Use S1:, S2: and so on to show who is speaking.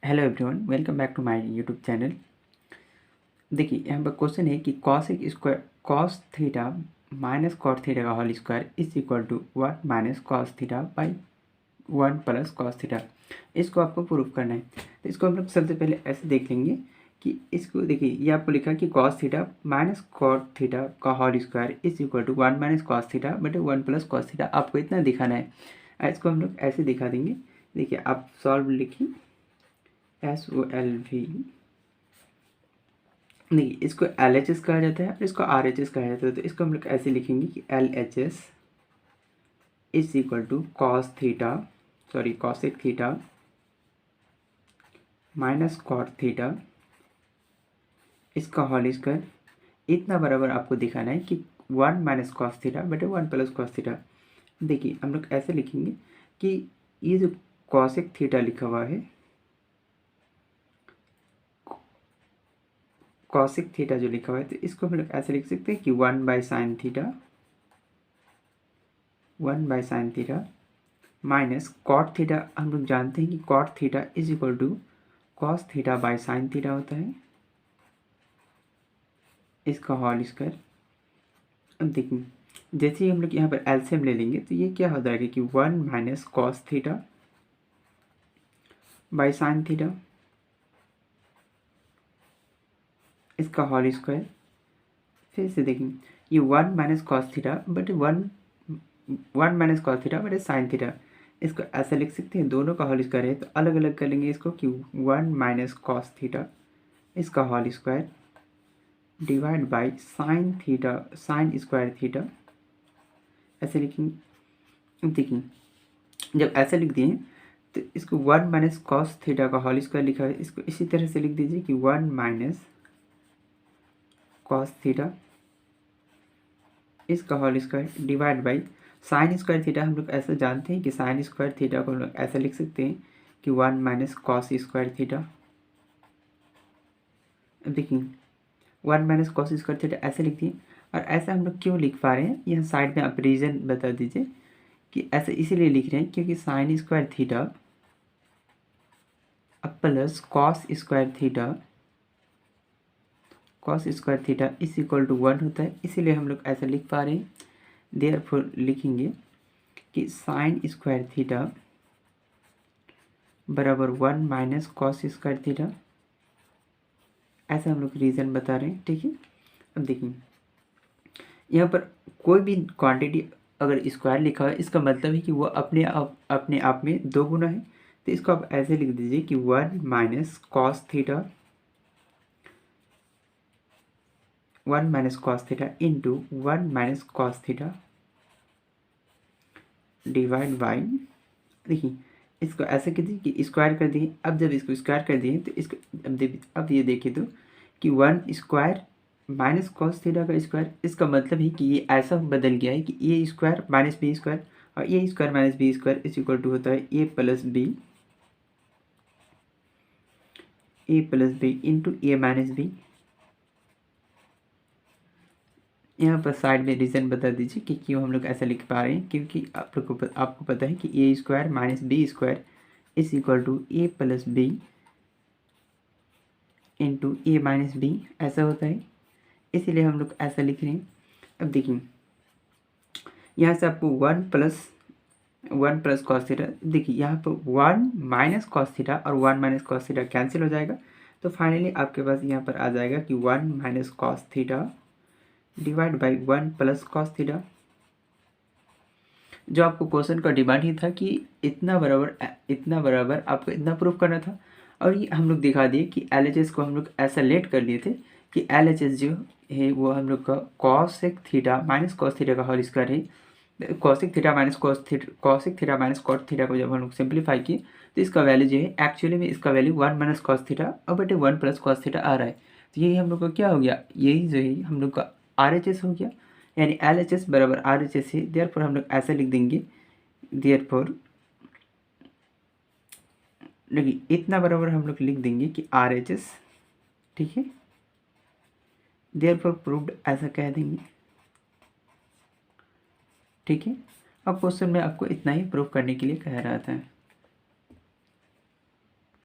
S1: Hello everyone, welcome back to my YouTube channel. देखिए यहाँ पर क्वेश्चन है कि cosec square cos theta minus cot theta का whole square is equal to 1 minus cos theta by 1 plus cos theta. इसको आपको proof करना है। तो इसको हम लोग सबसे पहले ऐसे देख लेंगे कि इसको देखिए, ये आपको लिखा कि cos theta minus cot theta का whole square is equal to 1 minus cos theta बटे 1 प्लस कॉस थीटा। आपको इतना दिखाना है। इसको हम लोग ऐसे दिखा देंगे। देखिए आप सॉल्व लिखिए, SOLV। नहीं, इसको LHS कहा जाता है और इसको RHS कहा जाता है। तो इसको हम लोग ऐसे लिखेंगे कि LHS is equal to cosec theta minus cot theta इसका होल स्क्वायर। इतना बराबर आपको दिखाना है कि 1 माइनस कॉस थीटा बटे 1 प्लस कॉस थीटा। देखिए हम लोग ऐसे लिखेंगे कि ये जो कॉसेक थीटा लिखा हुआ है, कॉसेक थीटा जो लिखा हुआ है, तो इसको हम लोग ऐसे लिख सकते हैं कि 1 by sine theta minus cot theta. हम लोग जानते हैं कि cot theta is equal to cos theta by sine theta होता है, इसका होल स्क्वायर। अब देखिए जैसे ही हम लोग यहाँ पर एलसीएम ले लेंगे तो ये क्या हो जाएगा कि 1 minus cos theta by sine theta, इसका होल स्क्वायर। फिर से देखेंगे ये 1 माइनस कॉस थीटा बटे 1 माइनस कॉस थीटा बटे साइन थीटा। इसको ऐसा लिख सकते हैं, दोनों का होल स्क्वायर है तो अलग अलग कर लेंगे इसको कि 1 माइनस कॉस थीटा इसका whole square divide by sine theta sine square theta, ऐसे लिखेंगे। देखिए जब ऐसे लिख दिए तो इसको 1 माइनस कॉस थीटा का होल स्क्वायर लिखा है, इसको इसी तरह से लिख दीजिए कि 1 माइनस कॉस थीटा इसका whole square divide by sine square theta. हम लोग ऐसा जानते हैं कि साइन स्क्वायर थीटा को हम लोग ऐसा लिख सकते हैं कि 1 माइनस कॉस स्क्वायर थीटा। अब देखिए 1 माइनस कॉस स्क्वायर थीटा ऐसे लिख दिए। और ऐसा हम लोग क्यों लिख पा रहे हैं, यहाँ साइड में आप रीजन बता दीजिए कि ऐसे इसीलिए लिख रहे हैं क्योंकि sine square theta plus cos square theta is equal to 1 होता है, इसीलिए हम लोग ऐसा लिख पा रहे हैं। देयरफॉर लिखेंगे कि साइन स्क्वायर थीटा बराबर 1 माइनस कॉस स्क्वायर थीटा, ऐसा हम लोग रीज़न बता रहे हैं। ठीक है, अब देखिए यहाँ पर कोई भी क्वांटिटी अगर स्क्वायर लिखा है, इसका मतलब है कि वो अपने आप में दो गुना है। तो इसको आप ऐसे लिख दीजिए कि 1 minus cos theta into 1 minus cos theta divide by, देखिए इसको ऐसे कर दिए कि स्क्वायर कर दिए। अब जब इसको स्क्वायर कर दिए तो इसको अब ये देखिए तो कि 1 स्क्वायर माइनस कॉस थीटा का स्क्वायर, इसका मतलब है कि ये ऐसा बदल गया है कि A square minus B square और A square minus B square is equal to होता है A plus B into A minus B. यहाँ पर साइड में रीज़न बता दीजिए कि क्यों हम लोग ऐसा लिख पा रहे हैं, क्योंकि आपको पता है कि A square minus B square is equal to A plus B into A minus B, ऐसा होता है, इसीलिए हम लोग ऐसा लिख रहे हैं। अब देखिए यहाँ से आपको 1 प्लस कॉस थीटा, देखिए यहाँ पर 1 माइनस कॉस थीटा और 1 माइनस कॉस थीटा कैंसिल हो जाएगा। तो फाइनली आपके पास यहाँ पर आ जाएगा कि 1 minus cos theta divide by 1 plus cos theta. जो आपको क्वेश्चन का डिमांड ही था कि इतना बराबर आपको इतना प्रूफ करना था। और ये हम लोग दिखा दिए कि LHS को हम लोग ऐसा लेट कर लिए थे कि LHS जो है वो हम लोग का cosec theta minus cos theta का होल स्क्वायर है। Cosec theta minus cot theta को जब हम लोग सिंप्लीफाई किए तो इसका वैल्यू जो है एक्चुअली में इसका वैल्यू 1 माइनस कॉस थीटा और बटे 1 प्लस कॉस थीटा आ रहा है। तो यही हम लोग का क्या हो गया, यही जो है हम लोग का RHS हो गया, यानी LHS बराबर RHS है। देयरफॉर हम लोग ऐसा लिख देंगे, देयरफॉर देखिए इतना बराबर हम लोग लिख देंगे कि RHS, ठीक है, देयरफॉर प्रूव्ड ऐसा कह देंगे। ठीक है, अब क्वेश्चन में आपको इतना ही प्रूव करने के लिए कह रहा था।